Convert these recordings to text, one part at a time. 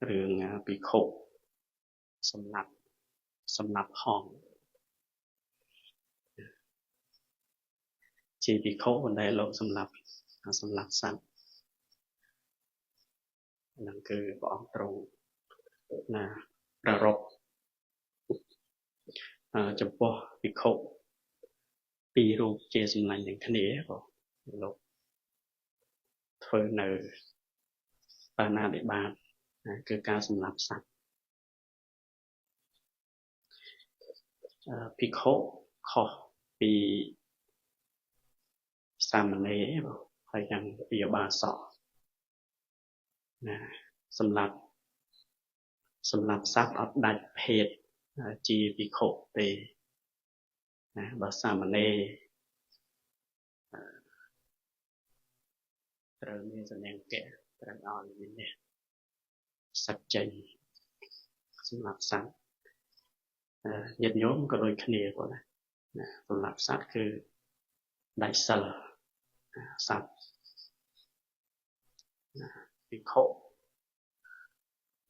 រឿងភិក្ខុសម្រាប់ហងជាភិក្ខុមិនដែលលោកសម្រាប់សត្វហ្នឹងគឺព្រះអង្គទ្រង់ណាប្ររពចំពោះភិក្ខុពីររូបជាសម្លាញ់នឹងគ្នាបងលោកធ្វើនៅបាណាតិបាតគឺការសម្លាប់សត្វភិក្ខុខុសពីសាមណេរបងហើយយ៉ាងពីឧបាសកណាសម្លាប់សត្វអត់ដាច់ភេទជាភិក្ខុទេណាបើសាមណេរត្រូវមានសញ្ញាគៈត្រូវឲ្យមាននេះសច្ចេសម្រាប់សត្វញាតិញោមក៏ដូចគ្នាគាត់ណាសម្រាប់សត្វគឺដាច់សិលសត្វភិក្ខុ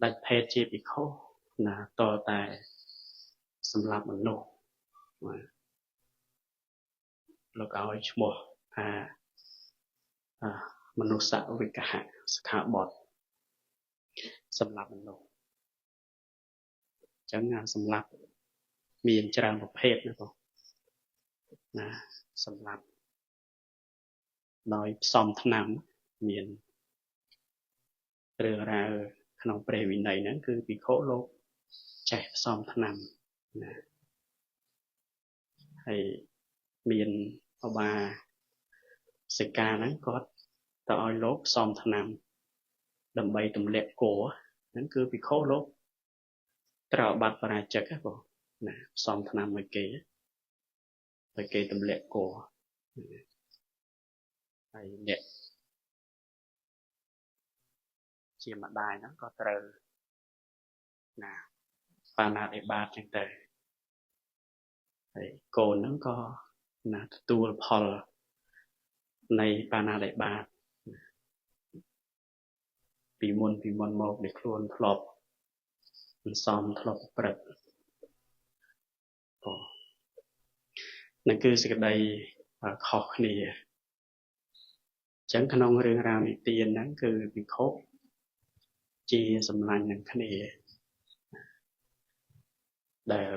ដាច់ភេទជាភិក្ខុណាតតែសម្រាប់មនុស្សលោកឲ្យឈ្មោះថាមនុស្សវិកហៈសខាបតសម្រាប់មនុស្សអញ្ចឹងសម្រាប់មានច្រើនប្រភេទណាបងណាសម្រាប់ដោយផ្សំថ្នាំមានរឿងរ៉ាវក្នុងព្រះវិន័យហ្នឹងគឺភិក្ខុលោកចេះផ្សំថ្នាំណាហើយមានឧបាសិកាហ្នឹងគាត់ទៅឲ្យលោកផ្សំថ្នាំដើម្បីទម្លាក់គោហ្នឹងគឺភិក្ខុលោកត្រូវបាត់បរាជិកបងណាផ្សំថ្នាំឲ្យគេទម្លាក់គោហើយអ្នកជាម្ដាយហ្នឹងក៏ត្រូវណាបាណាតិបាតចឹងទៅហើយកូនហ្នឹងក៏ណាទទួលផលនៃបាណាតិបាតពីមុនមកដែលខ្លួនធ្លាប់មិនសមធ្លាប់ប្រព្រឹត្តนั่นគឺសេចក្តីខុសគ្នាអញ្ចឹងក្នុងរឿងរ៉ាវនិទានហ្នឹងគឺភិក្ខុជាសម្លាញ់នឹងគ្នាដែល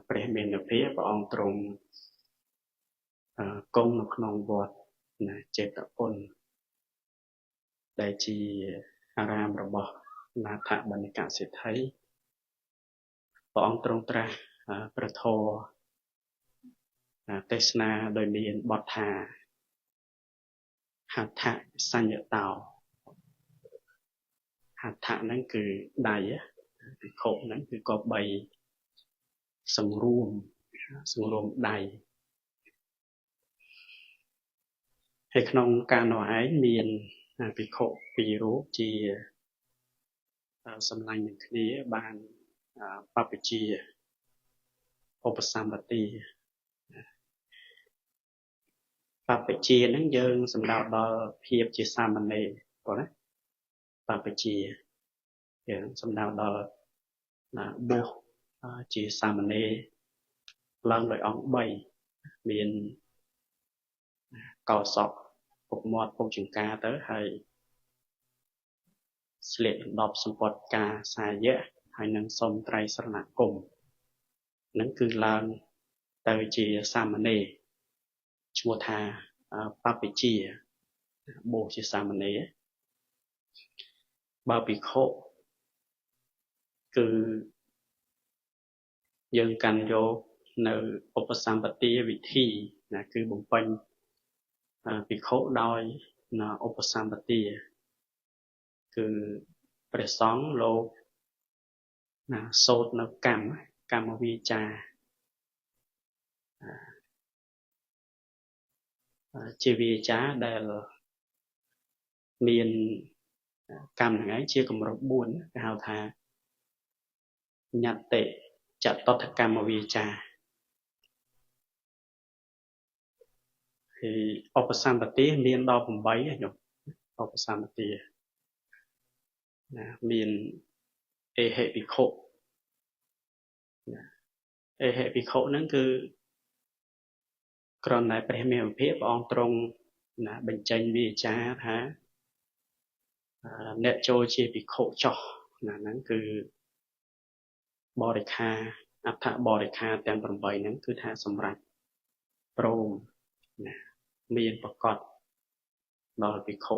ព្រះមេនភាព្រះអង្គទ្រង់គង់នៅក្នុងវត្តណាចេតពុនដែលជាអារាមរបស់នាថបណ្ឌិកសេដ្ឋីព្រះអង្គទ្រង់ត្រាស់ប្រធរទេសនាដោយមានបទថាហដ្ឋសញ្ញតោហដ្ឋហ្នឹងគឺដៃភិក្ខុហ្នឹងគឺក៏បីសម្រួមដៃហើយក្នុងការនោះឯងមានភិក្ខុពីររូបជាសម្លាញ់នឹងគ្នាបានបព្វជិឧបសម្បទាបព្វជិហ្នឹងយើងសំដៅដល់ភាពជាសាមណេរប៉ុណ្ណាបព្វជិយើងសំដៅដល់បួសជាសាមណេរឡើងដោយអង្គ3មានកោសក់ពុកមាត់ពុកចង្កាទៅហើយស្លៀកដណ្ដប់សម្ពត់ការសាយៈហើយនឹងសុំត្រៃសរណគមនឹងគឺឡើងទៅជាសាមណេរឈ្មោះថាបព្វជិបួសជាសាមណេរបើភិក្ខុគឺយើងកាន់យកនៅឧបសម្បទាវិធីណាគឺបំពេញភិក្ខុដោយឧបសម្បទាគឺព្រះសង្ឃលោកណាសូត្រនៅកម្មវាចាជាវាចាដែលមានកម្មហ្នឹងឯងជាកម្រិត4គេហៅថាញត្តិចតតកម្មវាចាហើយឧបសម្បទាមានដល់8ញោមឧបសម្បទា មានអេហេភិក្ខុអេហេភិក្ខុហ្នឹងគឺគ្រាន់តែព្រះមេរុភាពព្រះអង្គទ្រង់បញ្ចេញវាចាថាអ្នកចូលជាភិក្ខុចោះហ្នឹងគឺបរិខាអដ្ឋបរិខាទាំង8ហ្នឹងគឺថាសម្រាប់ព្រមមានប្រកបដល់ភិក្ខុ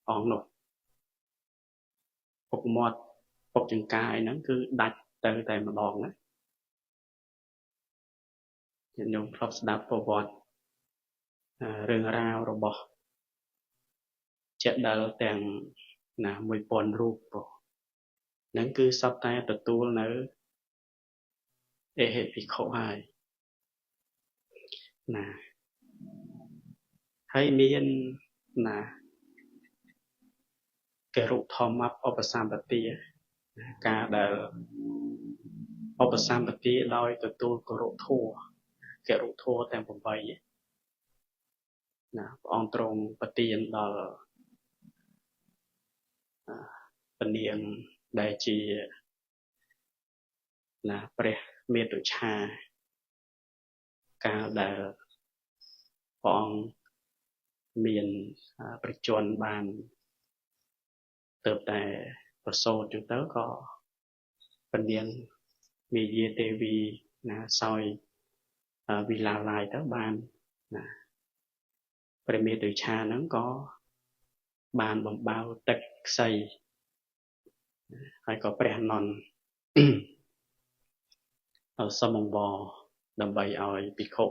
អង្គនោះពុកមាត់ពុកចង្កាយហ្នឹងគឺដាច់ទៅតែម្ដងណាខ្ញុំធ្លាប់ស្ដាប់ប្រវត្តិរឿងរ៉ាវរបស់ចេតិលទាំង1000រូបហ្នឹងគឺសពតែទទួលនៅអេហេភិក្ខុហើយមានករុធម្មឧបសម្បទាការដែលឧបសម្បទាដោយទទួលគោរពធម៌ករុធម៌ទាំង8ព្រះអង្គទ្រង់ប្រទានដល់ពនាងដែលជាព្រះមេតុច្ឆាកាលដែលព្រះអង្គមានប្រជញ្ញបានទៅតែប្រសូតទៅក៏ពនាងមាយាទេវីសោយវិឡាឡាយទៅបានព្រះមេតុច្ឆាហ្នឹងក៏បានបំបៅទឹកខ្សីហើយក៏ព្រះនន្ទសុំអង្វរដើម្បីឲ្យភិក្ខុ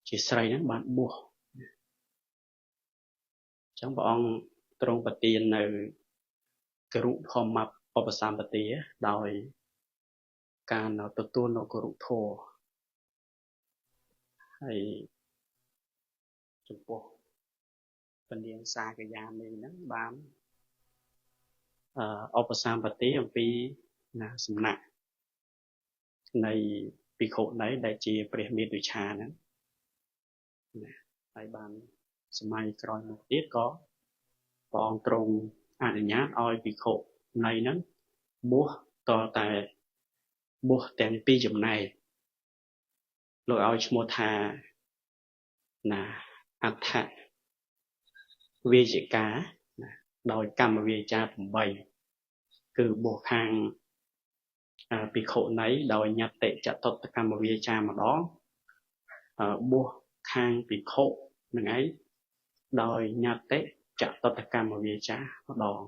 ជាស្រីហ្នឹងបានបួសអញ្ចឹងព្រះអង្គទ្រង់ប្រទាននៅគរុធម្មឧបសម្បទាដោយការទទួលនៅគរុធម៌ហើយចំពោះពនាងសាកយាមីហ្នឹងបានឧបសម្បទាអំពីសំណាក់នៃភិក្ខុណីដែលជាព្រះមេតុច្ឆាហ្នឹងហើយបានសម័យក្រោយមកទៀតក៏ព្រះអង្គទ្រង់អនុញ្ញាតឲ្យភិក្ខុណីហ្នឹងបួសតតែបួសទាំងពីរចំណែកលោកឲ្យឈ្មោះថាអដ្ឋវាជិកាដោយកម្មវាចា8គឺបួសខាងភិក្ខុណីដោយញត្តិចតុតកម្មវាចាម្ដងបួសខាងភិក្ខុនឹងឯងដោយញត្តិចតុតកម្មវាចាម្ដង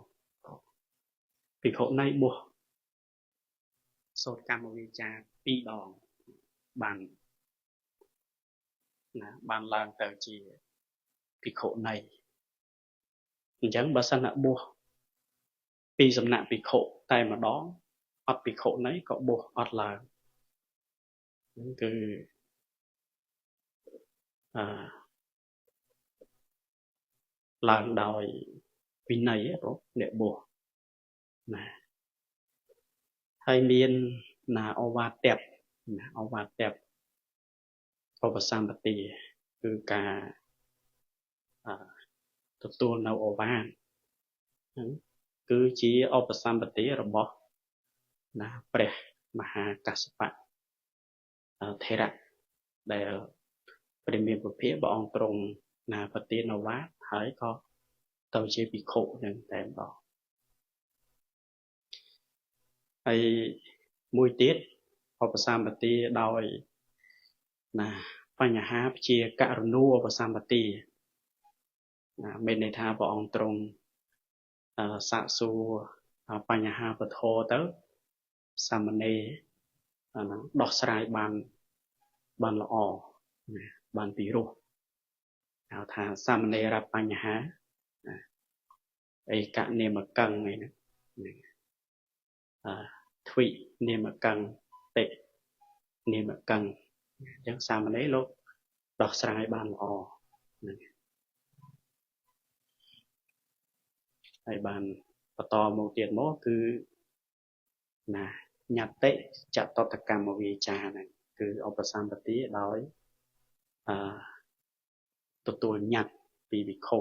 ភិក្ខុណីបួសសូត្រកម្មវាចា2ដងបានឡើងទៅជាភិក្ខុណីអញ្ចឹងបើសិនណាបួសពីសំណាក់ភិក្ខុតែម្ដងអត់ភិក្ខុណីក៏បួសអត់ឡើងហ្នឹងគឺឡើងដោយវិន័យបងអ្នកបួសហើយមានអវាទៈឧបសម្បទាគឺការទទួលនៅអូវាទហ្នឹងគឺជាឧបសម្បទារបស់ព្រះមហាកស្សបៈថេរៈដែលព្រះមានពុទ្ធព្រះអង្គទ្រង់ប្រទានឱវាទហើយក៏ទៅជាភិក្ខុនឹងតែម្ដងហើយមួយទៀតឧបសម្បទាដោយបញ្ហាជាករុណូឧបសម្បទាមានន័យថាព្រះអង្គទ្រង់សាកសួរបញ្ហាពធទៅសាមណេរហ្នឹងដោះស្រាយបានល្អបានពីរោះហៅថាសាមណេរបញ្ហាអេកនិមកੰអីហ្នឹងទ្វិនិមកੰតិនិមកੰអញ្ចឹងសាមណេរលោកដោះស្រាយបានល្អហ្នឹងហើយបានបន្តមកទៀតមកគឺញត្តិចតុតកម្មវាចាហ្នឹងគឺឧបសម្បទាដោយទទួលញត្តិពីភិក្ខុ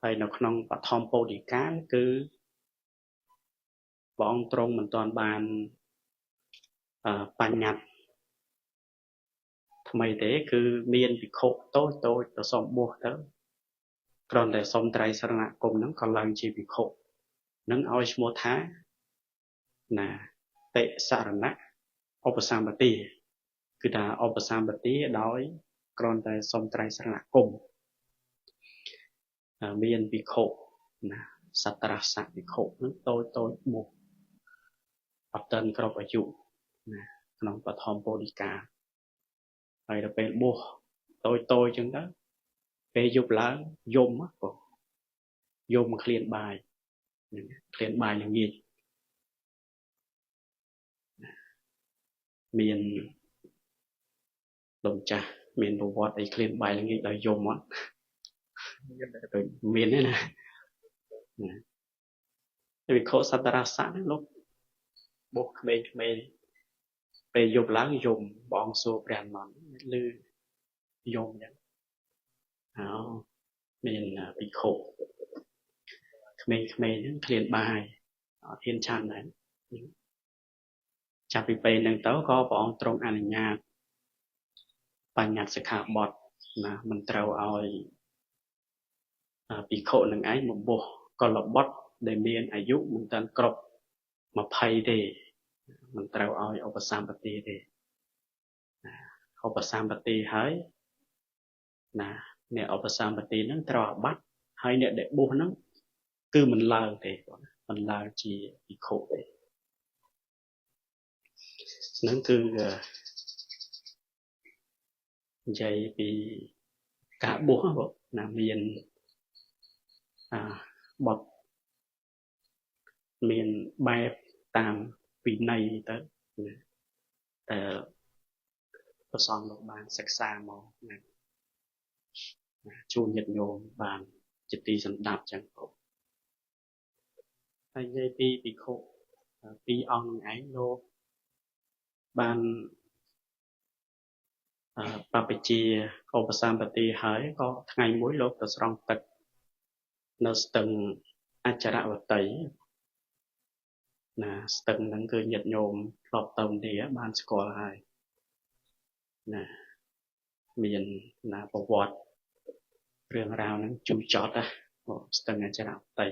ហើយនៅក្នុងបឋមពោធិកាគឺ បងត្រង់មិនទាន់បានបញ្ញត្តិថ្មីទេគឺមានភិក្ខុតូចតូចទៅសុំបួសទៅគ្រាន់តែសុំត្រៃសរណគមហ្នឹងក៏ឡើងជាភិក្ខុនឹងឲ្យឈ្មោះថាណាតិសរណៈឧបសម្បទាគឺថាឧបសម្បទាដោយគ្រាន់តែសុំត្រៃសរណគមមានភិក្ខុណាសត្រសៈភិក្ខុនឹងតូចតូចបួសអត់ទាន់គ្រប់អាយុណាក្នុងបឋមពោធិកាហើយដល់ពេលបួសតូចតូចចឹងទៅពេលយប់ឡើងយំបងយំឃ្លានបាយឃ្លានបាយល្ងាចមានលោកចាស់មានប្រវត្តិអីឃ្លានបាយល្ងាចដល់យំអត់មានទេណាវិខោសតរស័កលោកបោះក្មេងៗពេលយប់ឡើងយំបងសួរព្រះអនន្តឮយំចឹងមានវិខោក្មេងៗហ្នឹងឃ្លានបាយអត់ហ៊ានឆាន់ដែរចាប់ពីពេលហ្នឹងទៅក៏ព្រះអង្គទ្រង់អនុញ្ញាតបញ្ញត្តិសិក្ខាបទណាមិនត្រូវឲ្យភិក្ខុនឹងឯងមកបួសកុលបុត្រដែលមានអាយុមិនទាន់គ្រប់20ទេមិនត្រូវឲ្យឧបសម្បទាទេឧបសម្បទាហើយណាអ្នកឧបសម្បទានឹងត្រូវអាបត្តិហើយអ្នកដែលបួសហ្នឹងគឺមិនឡើងទេមិនឡើងជាភិក្ខុទេហ្នឹងគឺនិយាយពីការបួសណាមានបទមានបែបតាមវិន័យទៅតែព្រះសង្ឃលោកបានសិក្សាមកណាជួនញាតិញោមបានជាទីសម្ដាប់ចឹងហើយនិយាយពីភិក្ខុពីរអង្គនឹងឯងលោកបានបព្វជិឧបសម្បទាហើយក៏ថ្ងៃមួយលោកទៅស្រង់ទឹកនៅស្ទឹងអចរវតីណាស្ទឹងហ្នឹងគឺញាតិញោមធ្លាប់ទៅនេះបានស្គាល់ហើយណាមានណាប្រវត្តិរឿងរ៉ាវហ្នឹងជូរចត់ណាស្ទឹងអចរវតី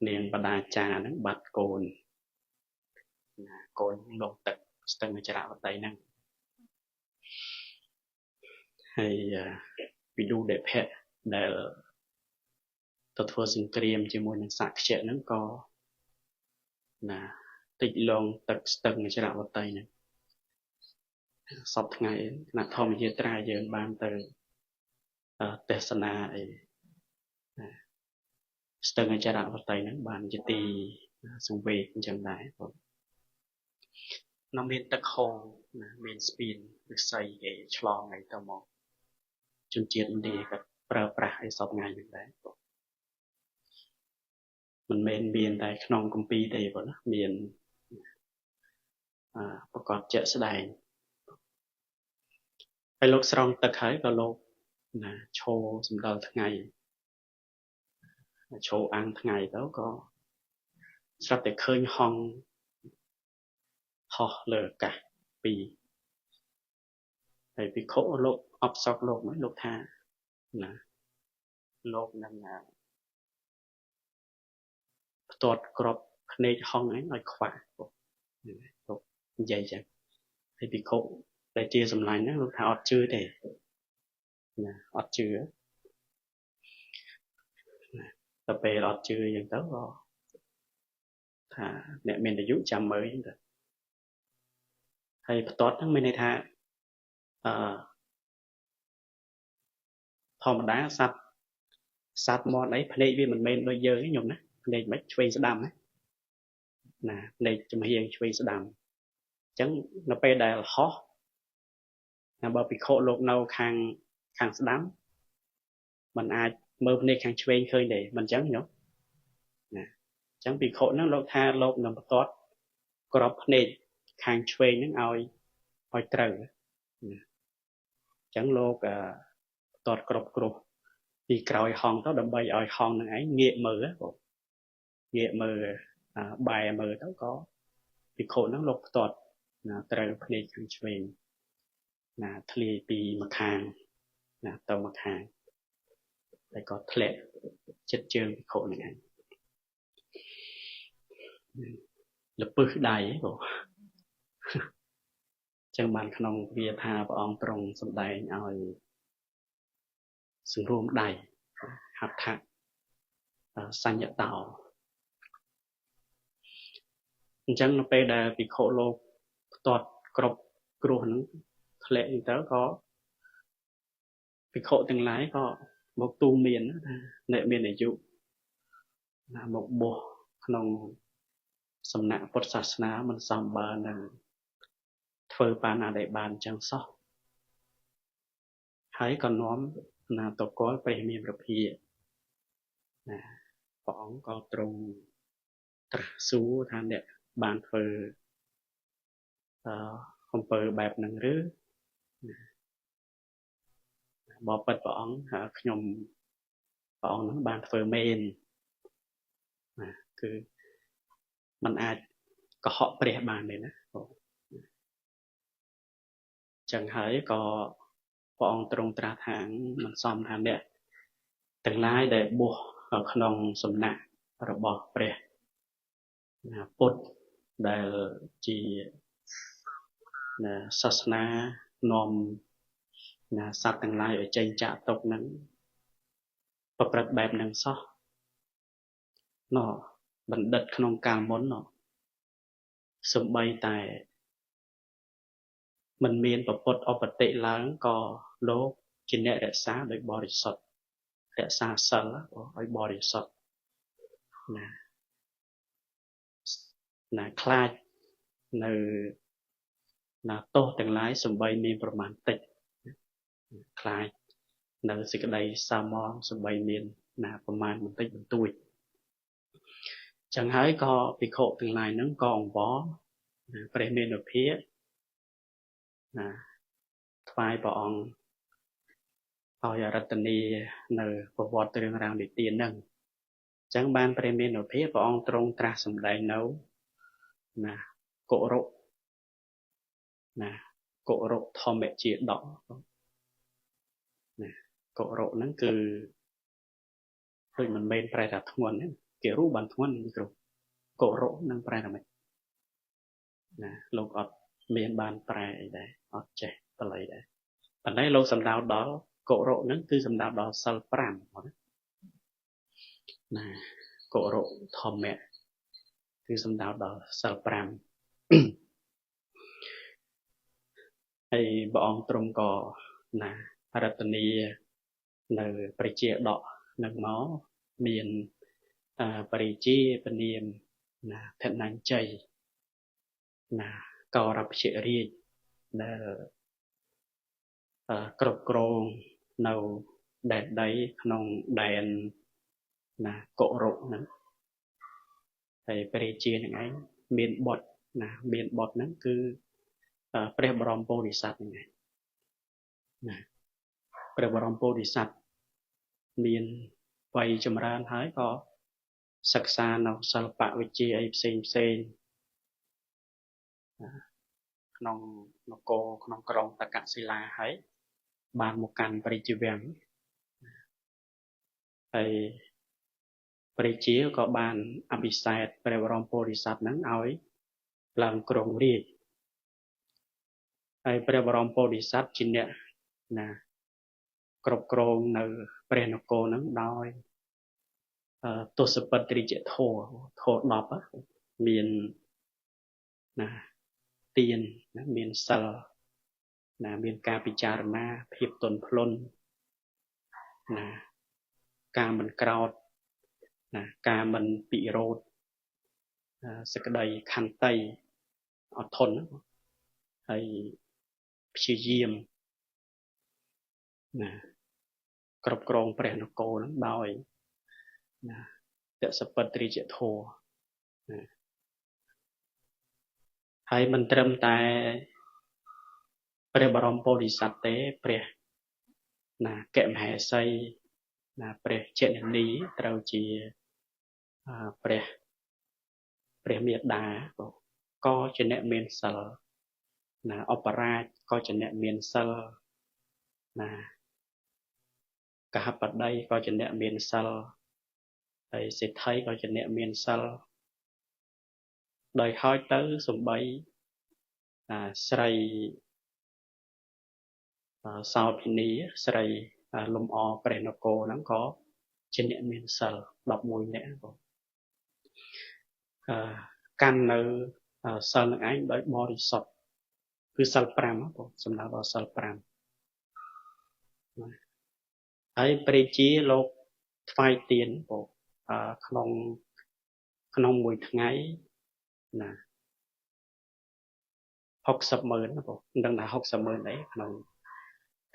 នាងបដាចាហ្នឹងបាត់កូនណាកូនលងទឹកស្ទឹងអចរវតីហ្នឹងហើយវិឌុដេភៈដែលទៅធ្វើសង្គ្រាមជាមួយនឹងសាក្យៈហ្នឹងក៏ណាតិចលងទឹកស្ទឹងអចរវតីហ្នឹងសពថ្ងៃគណៈធម្មយាត្រាយើងបានទៅទេសនាអីស្ទឹងអចរវតីហ្នឹងបានជាទីសង្វេគអញ្ចឹងដែរបងនៅមានទឹកហូរណាមានស្ពានឫស្សីគេឆ្លងអីទៅមកជនជាតិឥណ្ឌាក៏ប្រើប្រាស់អីសពថ្ងៃហ្នឹងដែរមិនមែនមានតែក្នុងគម្ពីរទេបងណាមានប្រកបជាក់ស្ដែងហើយលោកស្រង់ទឹកហើយក៏លោកណាឈោសម្ដៅថ្ងៃឈោអាំងថ្ងៃទៅក៏ស្រាប់តែឃើញហង្សហោះលើអាកាសពីរហើយភិក្ខុលោកអបសក់លោកមកលោកថាណាលោកនឹងផ្ទាត់ក្របភ្នែកហង្សឯងឲ្យខ្វាក់លោកនិយាយចឹងហើយភិក្ខុតែជាសម្លាញ់ហ្នឹងលោកថាអត់ជឿទេណាអត់ជឿតែពេលអត់ជឿចឹងទៅក៏ថាអ្នកមានអាយុចាំមើលចឹងទៅហើយផ្ទាត់ហ្នឹងមានន័យថាធម្មតាសត្វមាត់អីភ្នែកវាមិនមែនដូចយើងទេញោមណាភ្នែកមិនឆ្វេងស្ដាំណាភ្នែកចំហៀងឆ្វេងស្ដាំអញ្ចឹងនៅពេលដែលហោះបើភិក្ខុលោកនៅខាងស្ដាំมันអាចមើលភ្នែកខាងឆ្វេងឃើញទេមិនអញ្ចឹងញោមណាអញ្ចឹងភិក្ខុហ្នឹងលោកថាលោកនឹងបន្ទាត់ក្របភ្នែកខាងឆ្វេងហ្នឹងឲ្យត្រូវណាអញ្ចឹងលោកបន្ទាត់ក្របពីក្រោយហង្សទៅដើម្បីឲ្យហង្សហ្នឹងឯងងាកមើល ងាកមើលបែរមើលទៅក៏ភិក្ខុហ្នឹងលោកផ្ទាត់ត្រូវភ្នែកខាងឆ្វេងធ្លាយពីម្ខាងទៅម្ខាងតែក៏ធ្លាក់ចិត្តជើងភិក្ខុហ្នឹងឯងលពឹសដៃបងចឹងបានក្នុងវាថាព្រះអង្គទ្រង់សម្ដែងឲ្យសង្រួមដៃហដ្ឋសញ្ញតោអញ្ចឹងនៅពេលដែលភិក្ខុលោកផ្ទាត់គ្រប់គ្រោះហ្នឹងធ្លាក់ទៅក៏ភិក្ខុទាំងឡាយក៏មកទូមានថាអ្នកមានអាយុមកបួសក្នុងសំណាក់ពុទ្ធសាសនាមិនសមបើនឹងធ្វើបានដែលបានចឹងសោះហើយក៏នាំតកលព្រះមានប្រភាព្រះអង្គក៏ទ្រង់ត្រាស់សួរថាអ្នកបានធ្វើអំពើបែបហ្នឹងឬបបិទ្ធព្រះអង្គខ្ញុំព្រះអង្គហ្នឹងបានធ្វើមែនគឺมันអាចកុហកព្រះបានទេណាចឹងហើយក៏ព្រះអង្គទ្រង់ត្រាស់ថាមិនសមថាអ្នកទាំងឡាយដែលបួសក្នុងសំណាក់របស់ព្រះពុទ្ធដែលជាសាសនានាំសត្វទាំងឡាយឲ្យចេញចាកទុកហ្នឹងប្រព្រឹត្តបែបហ្នឹងសោះបណ្ឌិតក្នុងកាលមុនសំបីតែមិនមានប្រពុតឧបតិឡើងក៏លោកជាអ្នករក្សាដោយបរិសុទ្ធរក្សាសិលឲ្យបរិសុទ្ធខ្លាចនៅទោសទាំងឡាយសំបីមានប្រមាណតិចខ្លាចនៅសេចក្តីសាមងសំបីមានប្រមាណបន្តិចបន្តួចចឹងហើយក៏ភិក្ខុទាំងឡាយហ្នឹងក៏អង្វរព្រះមេនុភាថ្វាយព្រះអង្គឲ្យរតនីនៅប្រវត្តិរឿងរ៉ាវនិទានហ្នឹងចឹងបានព្រះមេនុភាព្រះអង្គទ្រង់ត្រាស់សម្ដែងនៅកុរុកុរុធម្មជាដកកុរុហ្នឹងគឺដូចមិនមែនប្រែថាធ្ងន់ទេគេរូបបានធ្ងន់គ្រប់កុរុនឹងប្រែថាម៉េចលោកអត់មានបានប្រែអីដែរអត់ចេះបល័យដែរប៉ុន្តែលោកសំដៅដល់កុរុហ្នឹងគឺសំដៅដល់សិល5កុរុធម្មៈគឺសំដៅដល់សិល5ហើយព្រះអង្គទ្រង់ក៏រតនីនៅប្រជាដកនឹងមកមានបរិជាពនាមធនញ្ជ័យកោរពជារាជដែលគ្រប់គ្រងនៅដែនដីក្នុងដែនកុរុហ្នឹងហើយព្រះរាជានឹងឯងមានបុត្រមានបុត្រហ្នឹងគឺព្រះបរមពោធិសត្វហ្នឹងឯងព្រះបរមពោធិសត្វមានវ័យចម្រើនហើយក៏សិក្សានៅសិល្បៈវិជ្ជាអីផ្សេងក្នុងនគរក្នុងក្រុងតកសិលាហើយបានមកកាន់ព្រះជាវាំងហើយព្រះជាក៏បានអភិសេកព្រះបរមពោធិសត្វហ្នឹងឲ្យឡើងគ្រងរាជ្យហើយព្រះបរមពោធិសត្វជាអ្នកគ្រប់គ្រងនៅព្រះនគរហ្នឹងដោយទស្សបត្រិយធម៌10មានទានមានសិលមានការពិចារណាភាពទន់ភ្លន់ការមិនក្រោធការមិនពិរោធសេចក្តីខន្តីអត់ធន់ហើយព្យាយាមគ្រប់គ្រងព្រះនគរហ្នឹងដោយទស្សបត្រិយធម៌ហើយមិនត្រឹមតែព្រះបរមពោធិសត្វទេព្រះកមហេសីព្រះជេននីត្រូវជាព្រះ ព្រះមេដាក៏ជាអ្នកមានសិលណាអបរាជក៏ជាអ្នកមានសិលណាកហបតីក៏ជាអ្នកមានសិលហើយសេដ្ឋីក៏ជាអ្នកមានសិលដោយហើយទៅសំបីស្រីសោភិនីស្រីលំអព្រះនគរហ្នឹងក៏ជាអ្នកមានសិល11នាក់កាន់នៅសិលនឹងឯងដោយបរិសុទ្ធគឺសិល5សំដៅដល់សិល5ហើយព្រះជាលោកថ្វាយទានក្នុងមួយថ្ងៃណា60,000មិនដឹងថា60,000អីក្នុង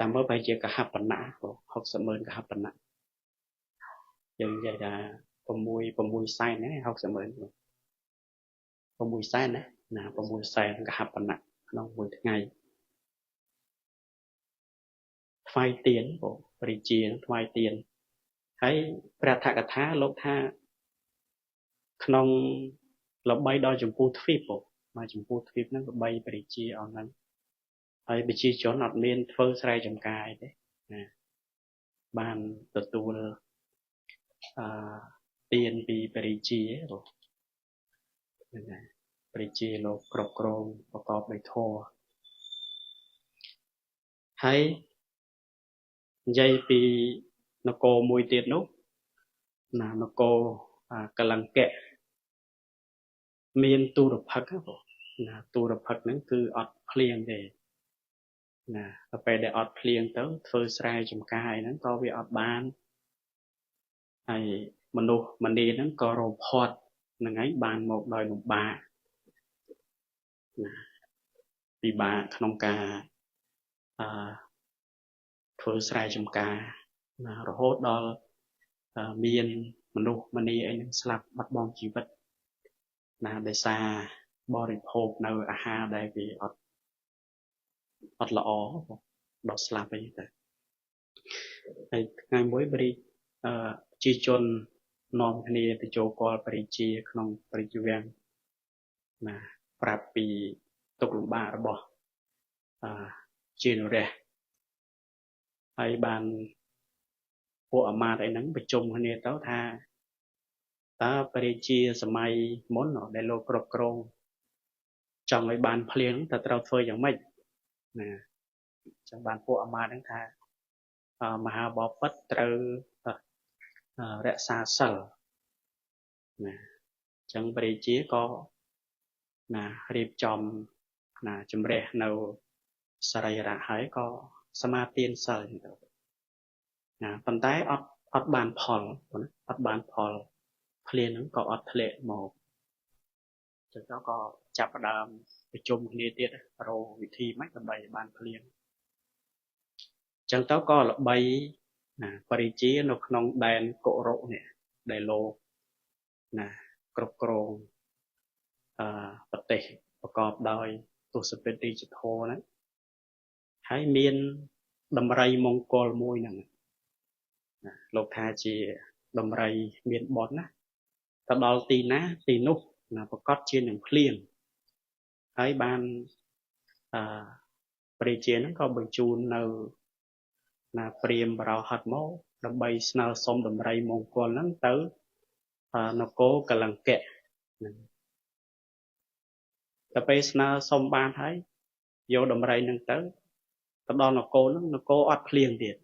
តាមមើលបែរជាកហបណៈ60,000កហបណៈយើងនិយាយថា6សែនហ្នឹង60,000 6សែនណា6សែនកហបណៈក្នុងមួយថ្ងៃថ្វាយទានព្រះជាថ្វាយទានហើយព្រះថកថាលោកថាក្នុងល្បីដល់ចម្ពោះទ្វីបមកចម្ពោះទ្វីបហ្នឹងល្បីព្រះជាអស់ហ្នឹងហើយប្រជាជនអត់មានធ្វើស្រែចម្ការទេណាបានទទួលទានពីព្រះជាហ្នឹងហើយព្រះជាលោកគ្រប់គ្រងប្រកបដោយធម៌ហើយនិយាយពីនគរមួយទៀតនោះណានគរកលង្គៈមានទូរភឹកណាទូរភឹកហ្នឹងគឺអត់ភ្លៀងទេណាដល់ពេលដែលអត់ភ្លៀងទៅធ្វើស្រែចម្ការហ្នឹងក៏វាអត់បានហើយមនុស្សម្នាហ្នឹងក៏រងផាត់ហ្នឹងឯងបានមកដោយលំបាកណាពិបាកក្នុងការធ្វើស្រែចម្ការណារហូតដល់មានមនុស្សម្នាអីហ្នឹងស្លាប់បាត់បង់ជីវិតណាដោយសារបរិភោគនៅអាហារដែលវាអត់ល្អដល់ស្លាប់អីទៅហើយថ្ងៃមួយប្រជាជននាំគ្នាទៅចូលគាល់ព្រះជាក្នុងព្រះជាវាំងណាប្រាប់ពីទុក្ខលំបាករបស់ជានរះហើយបានពួកអាមាត្យអីហ្នឹងប្រជុំគ្នាទៅថាតើព្រះជាសម័យមុនដែលលោកគ្រប់គ្រងចង់ឲ្យបានភ្លៀងតើត្រូវធ្វើយ៉ាងម៉េចណាចឹងបានពួកអាមាត្យហ្នឹងថាមហាបពិតត្រូវរក្សាសិលណាចឹងព្រះជាក៏ណារៀបចំណាជំរះនៅសរីរៈហើយក៏សមាទានសិលទៅណាប៉ុន្តែអត់បានផលអត់បានផលភ្លៀងហ្នឹងក៏អត់ធ្លាក់មកចឹងទៅក៏ចាប់ផ្ដើមប្រជុំគ្នាទៀតរកវិធីម៉េចដើម្បីបានភ្លៀងចឹងទៅក៏ល្បីណាបរិជានៅក្នុងដែនកុរុនេះដែលលោកណាគ្រប់គ្រងប្រទេសប្រកបដោយទស្សពិតទីធម៌ហ្នឹងហើយមានដំរីមង្គលមួយហ្នឹងណាលោកថាជាដំរីមានបុណ្យណាទៅដល់ទីណាទីនោះណាប្រកាសជានឹងភ្លៀងហើយបានព្រះជាហ្នឹងក៏បញ្ជូននៅណាព្រាហ្មណ៍បរោហិតមកដើម្បីស្នើសុំដំរីមង្គលហ្នឹងទៅនគរកលង្គៈហ្នឹងតែពេលស្នើសុំបានហើយយកដំរីហ្នឹងទៅដល់នគរហ្នឹងនគរអត់ភ្លៀងទៀត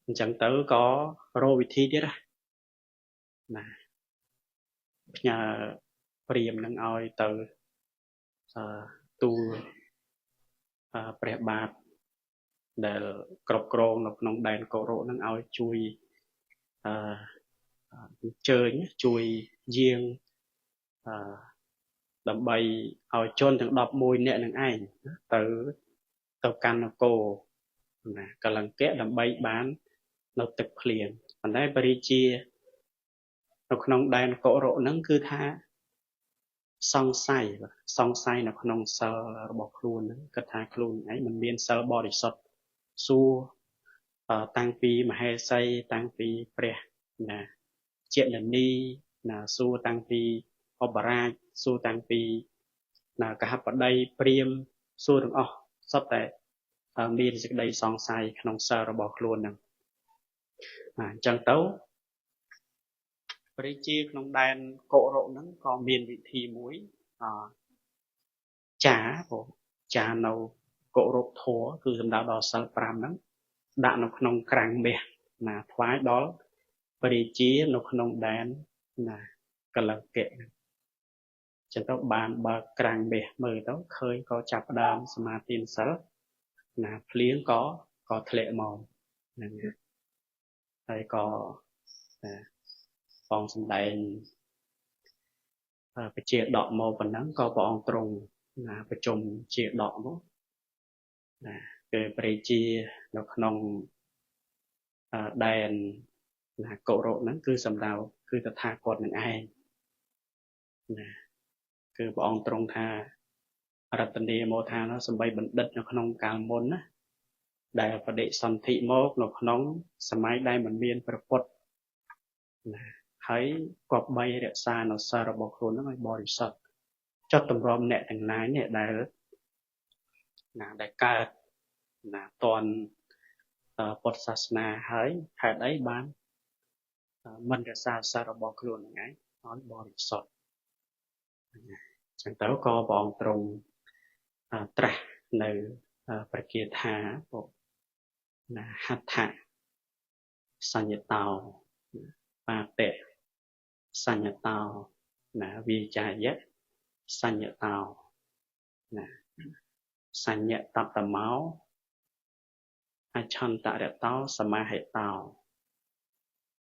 អញ្ចឹងទៅក៏រកវិធីទៀតណាផ្ញើព្រាហ្មណ៍នឹងឲ្យទៅទូលព្រះបាទដែលគ្រប់គ្រងនៅក្នុងដែនកុរុនឹងឲ្យជួយអញ្ជើញជួយយាងដើម្បីឲ្យជនទាំង11នាក់នឹងឯងទៅកាន់នគរណាកលង្គៈដើម្បីបាននៅទឹកភ្លៀងប៉ុន្តែបរិជានៅក្នុងដែនកុរុហ្នឹងគឺថាសង្ស័យនៅក្នុងសិលរបស់ខ្លួនហ្នឹងគិតថាខ្លួនឯងមិនមានសិលបរិសុទ្ធសួរតាំងពីមហេសីតាំងពីព្រះណា chuyện là ni là xua tăng pi opera xua tăng pi là cả hấp ở đây priêm xua được sắp tại miền dịch đây song sai không sờ rồi bỏ luôn nè chẳng tấu chia trong đàn cổ rộ nó có miền vị thi muối chả của chả nấu cổ rộ thua cứ dầm đào đỏ sờ pram nó đã nó không càng bè là thoái đó chia nó không đàn là cả là kệ chẳng tấu bàn bờ càng bè mời tấu khơi có chập đam mà tin sớ là liếng có thệ mòn hay có phong sân đại chia đọ màu phần nắng có bọn trùng là phải trùng chia đọ đó là cái chia nó không đèn là cổ rộ nó cứ sầm đào cứ tập tha còn những ai là cứ bọn trùng tha đặt tên đi mô tha nó sầm bay bẩn đất nó không càng môn á đại và đệ sầm thị mô nó không sầm máy đây mình miên phải quật là thấy cọp bay để xa nó xa ra bọc luôn nó mới bò đi sọt cho tầm ròm nè thằng lái nè đại là đại ca là toàn Phật sát na hỡi hãy đấy bán mình để xa xa ra bọc luôn ngay nói bò đi sọt chẳng tới co bọn trùng tra nơi phải kia thả là hạt thả sang nhật tàu và tệ sang nhật tàu là vì cha dễ sang nhật tàu là sang nhật tập tầm máu ai chọn tại đẹp tàu sama hệ tàu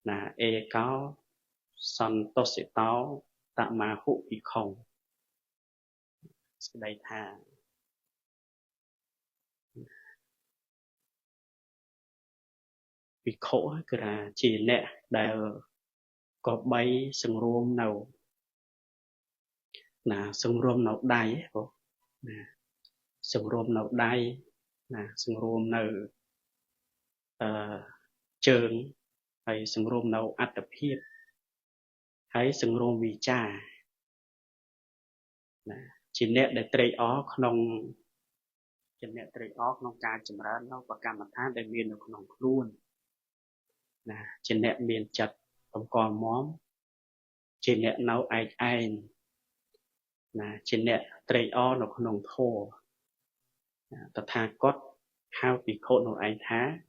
là e cao son tốt sĩ tàu tạ mà hụ bị không đây thà bị khổ cứ là chỉ lệ đại có bay sừng rôm nào là sừng rôm nào đai ấy sừng rôm nào đai là sừng rôm nào trường hay sừng rôm nào ắt tập hiệp hay sừng rôm vì cha chỉ nét để tây ó không chỉ nét tây ó không ca chấm ra nó và cả mặt thang để miền nó không luôn chỉ nét miền chặt không còn móm chỉ nét nấu ai chỉ nét tây ó nó không thô ta tha cốt hao bị khổ nó ai thá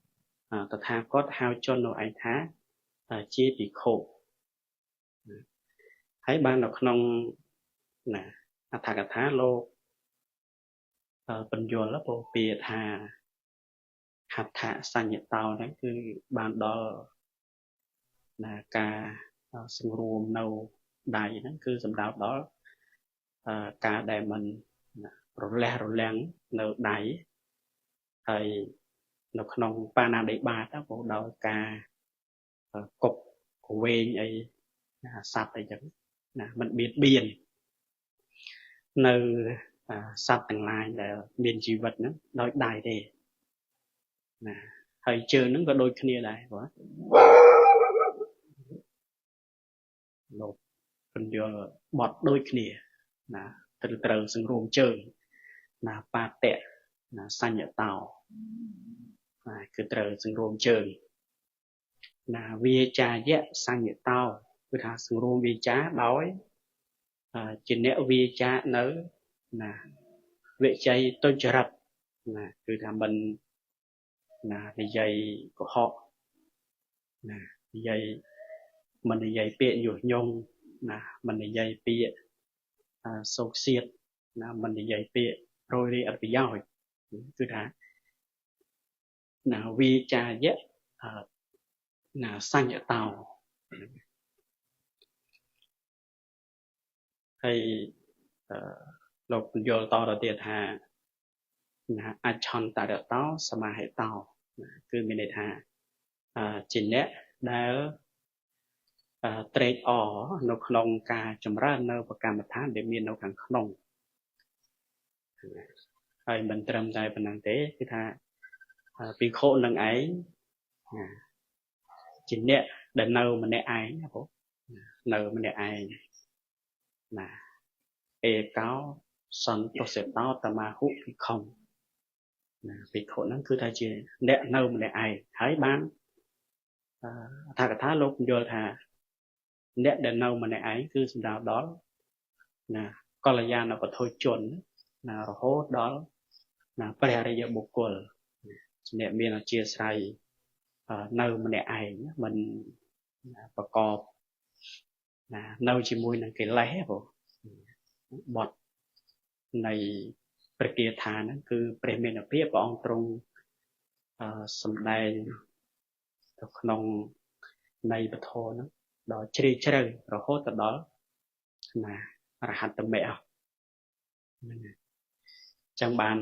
ta tha cốt hao cho nó ai thá chia bị khổ thấy ban nó không là thà cả thá lô bình thường là bộ bìa thà hạt thả sang nhật tàu đấy cứ ban đó là cả sừng rùm nâu đầy nó cứ dầm đào đó cả đại mình rồi leng nâu đầy thì nó không ba năm để ba đó bộ đầu cả cục của quê ấy sạt ấy chẳng mình biết biển nơi sạt tầng lai là miền dị vật nó nói đại đề thầy chơi nó có đôi kia lại quá một phần giờ bọt đôi kia từ từ sừng rôm chơi ba tệ sang nhật tàu cứ từ sừng rôm chơi vi cha dễ sang nhật tàu cứ thà sừng rôm vi cha đói chỉ nẹo vi cha nỡ vệ chay tôi chờ rập cứ thà mình cái dây của họ dây mình là dây bịa nhủ nhung mình là dây bịa sâu xiết mình là dây bịa rồi đi ở phía dưới cứ đã vi cha dễ sang ở tàu hay lục vô to đầu tiên hà ai chọn tại đợt tàu sama hệ tàu cứ mình để hà chỉ nét đã trade ở nó không cả chấm ra nó và cả một tháng để miền nó càng không hay mình trầm dài phần năng tế thì tha vì khổ năng ấy chỉ nét để nào mà nét ai nơi mình để ai là e cáo son to sẽ to ta mà hút thì không vì khổ nó cứ thay chỉ để nơi mình để ai thấy bán thà cả thá lúc vô thà để nơi mình để ai cứ sinh nào đó là con là gia nó có thôi chuẩn là hốt đó là bây giờ giờ buộc quần để miền là chia sẻ nơi mình để ai mìnhประกอบនៅជាមួយនឹងកិលេសបទនៃព្រះគាថាហ្នឹងគឺព្រះមេនភាពព្រះអង្គទ្រង់សម្ដែងទៅក្នុងនៃពធហ្នឹងដល់ជ្រាលជ្រៅរហូតទៅដល់អរហត្តមគ្គហ្នឹងចឹងបាន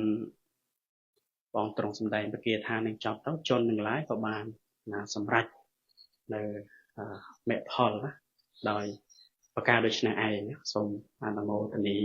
ព្រះអង្គទ្រង់សម្ដែងព្រះគាថានឹងចប់ទៅជនទាំងឡាយក៏បានសម្រេចនៅមគ្គផលណាដោយប្រការដូចនេះឯងសូមអនុមោទនា